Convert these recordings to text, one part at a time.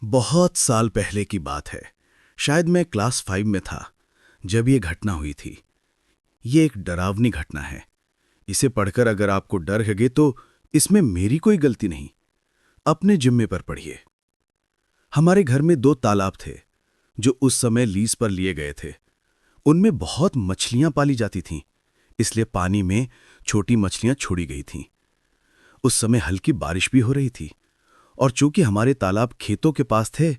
बहुत साल पहले की बात है। शायद मैं क्लास 5 में था जब ये घटना हुई थी। ये एक डरावनी घटना है। इसे पढ़कर अगर आपको डर लगे तो इसमें मेरी कोई गलती नहीं। अपने जिम्मे पर पढ़िए। हमारे घर में 2 तालाब थे जो उस समय लीज पर लिए गए थे। उनमें बहुत मछलियां पाली जाती थीं, इसलिए पानी में छोटी मछलियां छोड़ी गई थीं। उस समय हल्की बारिश भी हो रही थी और चूंकि हमारे तालाब खेतों के पास थे,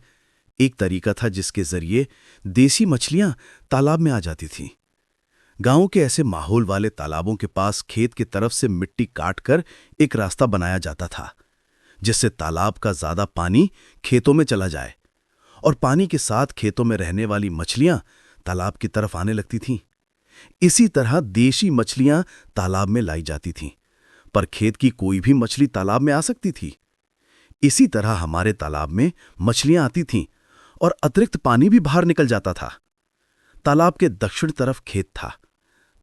एक तरीका था जिसके जरिए देसी मछलियां तालाब में आ जाती थीं। गांव के ऐसे माहौल वाले तालाबों के पास खेत की तरफ से मिट्टी काटकर एक रास्ता बनाया जाता था, जिससे तालाब का ज्यादा पानी खेतों में चला जाए और पानी के साथ खेतों में रहने वाली मछलियां तालाब की तरफ आने लगती थीं। इसी तरह देशी मछलियां तालाब में लाई जाती थीं, पर खेत की कोई भी मछली तालाब में आ सकती थी। इसी तरह हमारे तालाब में मछलियां आती थीं और अतिरिक्त पानी भी बाहर निकल जाता था। तालाब के दक्षिण तरफ खेत था।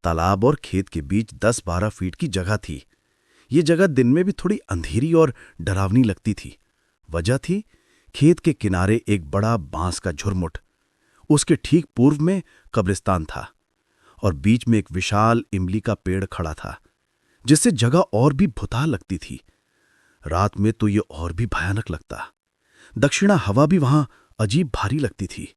तालाब और खेत के बीच 10-12 फीट की जगह थी। ये जगह दिन में भी थोड़ी अंधेरी और डरावनी लगती थी। वजह थी, खेत के किनारे एक बड़ा बांस का झुरमुट, उसके ठीक पूर्व में कब्रिस्तान था और बीच में एक विशाल इमली का पेड़ खड़ा था, जिससे जगह और भी भुता लगती थी। रात में तो ये और भी भयानक लगता। दक्षिणा हवा भी वहां अजीब भारी लगती थी।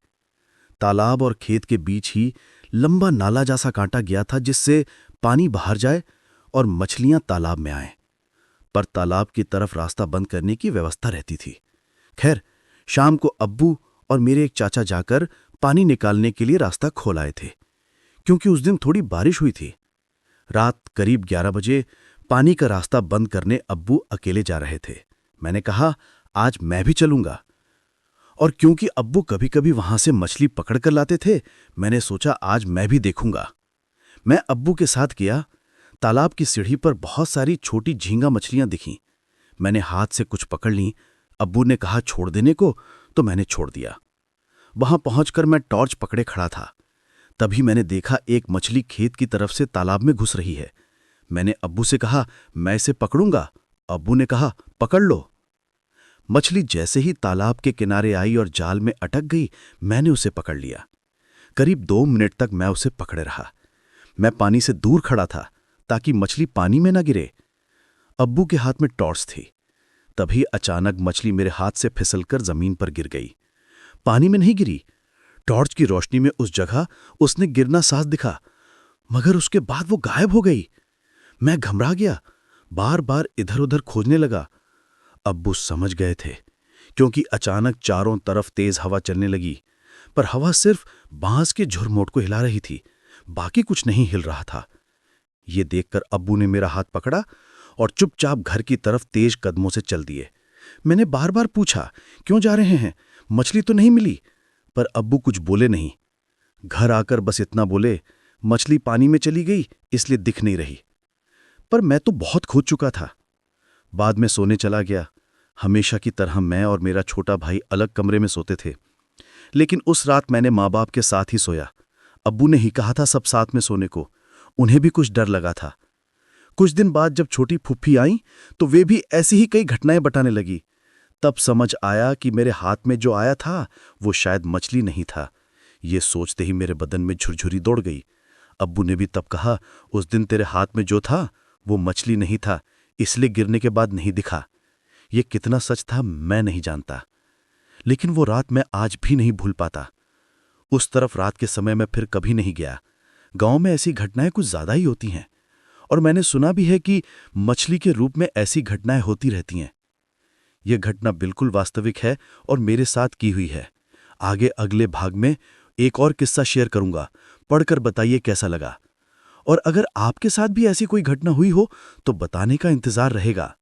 तालाब और खेत के बीच ही लंबा नाला जैसा काटा गया था, जिससे पानी बाहर जाए और मछलियां तालाब में आएं। पर तालाब की तरफ रास्ता बंद करने की व्यवस्था रहती थी। खैर, शाम को अब्बू और मेरे एक चाचा जाकर पानी निकालने के लिए रास्ता खोल आए थे, क्योंकि उस दिन थोड़ी बारिश हुई थी। रात करीब 11 बजे पानी का रास्ता बंद करने अब्बू अकेले जा रहे थे। मैंने कहा, आज मैं भी चलूंगा। और क्योंकि अब्बू कभी कभी वहां से मछली पकड़ कर लाते थे, मैंने सोचा आज मैं भी देखूंगा। मैं अब्बू के साथ गया। तालाब की सीढ़ी पर बहुत सारी छोटी झींगा मछलियां दिखीं। मैंने हाथ से कुछ पकड़ लीं। अब्बू ने कहा छोड़ देने को, तो मैंने छोड़ दिया। वहां पहुंचकर मैं टॉर्च पकड़े खड़ा था। तभी मैंने देखा एक मछली खेत की तरफ से तालाब में घुस रही है। मैंने अब्बू से कहा, मैं इसे पकड़ूंगा। अब्बू ने कहा, पकड़ लो। मछली जैसे ही तालाब के किनारे आई और जाल में अटक गई, मैंने उसे पकड़ लिया। करीब 2 मिनट तक मैं उसे पकड़े रहा। मैं पानी से दूर खड़ा था ताकि मछली पानी में न गिरे। अब्बू के हाथ में टॉर्च थी। तभी अचानक मछली मेरे हाथ से फिसलकर जमीन पर गिर गई। पानी में नहीं गिरी। टॉर्च की रोशनी में उस जगह उसने गिरना साफ दिखा, मगर उसके बाद वो गायब हो गई। मैं घबरा गया, बार बार इधर उधर खोजने लगा। अब्बू समझ गए थे, क्योंकि अचानक चारों तरफ तेज हवा चलने लगी। पर हवा सिर्फ बांस के झुरमुट को हिला रही थी, बाकी कुछ नहीं हिल रहा था। ये देखकर अब्बू ने मेरा हाथ पकड़ा और चुपचाप घर की तरफ तेज कदमों से चल दिए। मैंने बार बार पूछा, क्यों जा रहे हैं? मछली तो नहीं मिली। पर अब्बू कुछ बोले नहीं। घर आकर बस इतना बोले, मछली पानी में चली गई, इसलिए दिख नहीं रही। पर मैं तो बहुत खोज चुका था। बाद में सोने चला गया। हमेशा की तरह मैं और मेरा छोटा भाई अलग कमरे में सोते थे, लेकिन उस रात मैंने माँ बाप के साथ ही सोया। अब्बू ने ही कहा था सब साथ में सोने को। उन्हें भी कुछ डर लगा था। कुछ दिन बाद जब छोटी फुफ्फी आई तो वे भी ऐसी ही कई घटनाएं बताने लगी। तब समझ आया कि मेरे हाथ में जो आया था वो शायद मछली नहीं था। ये सोचते ही मेरे बदन में झुरझुरी दौड़ गई। अब्बू ने भी तब कहा, उस दिन तेरे हाथ में जो था वो मछली नहीं था, इसलिए गिरने के बाद नहीं दिखा। ये कितना सच था मैं नहीं जानता, लेकिन वो रात मैं आज भी नहीं भूल पाता। उस तरफ रात के समय मैं फिर कभी नहीं गया। गांव में ऐसी घटनाएं कुछ ज्यादा ही होती हैं, और मैंने सुना भी है कि मछली के रूप में ऐसी घटनाएं होती रहती हैं। यह घटना बिल्कुल वास्तविक है और मेरे साथ की हुई है। आगे अगले भाग में एक और किस्सा शेयर करूंगा। पढ़कर बताइए कैसा लगा। और अगर आपके साथ भी ऐसी कोई घटना हुई हो तो बताने का इंतजार रहेगा।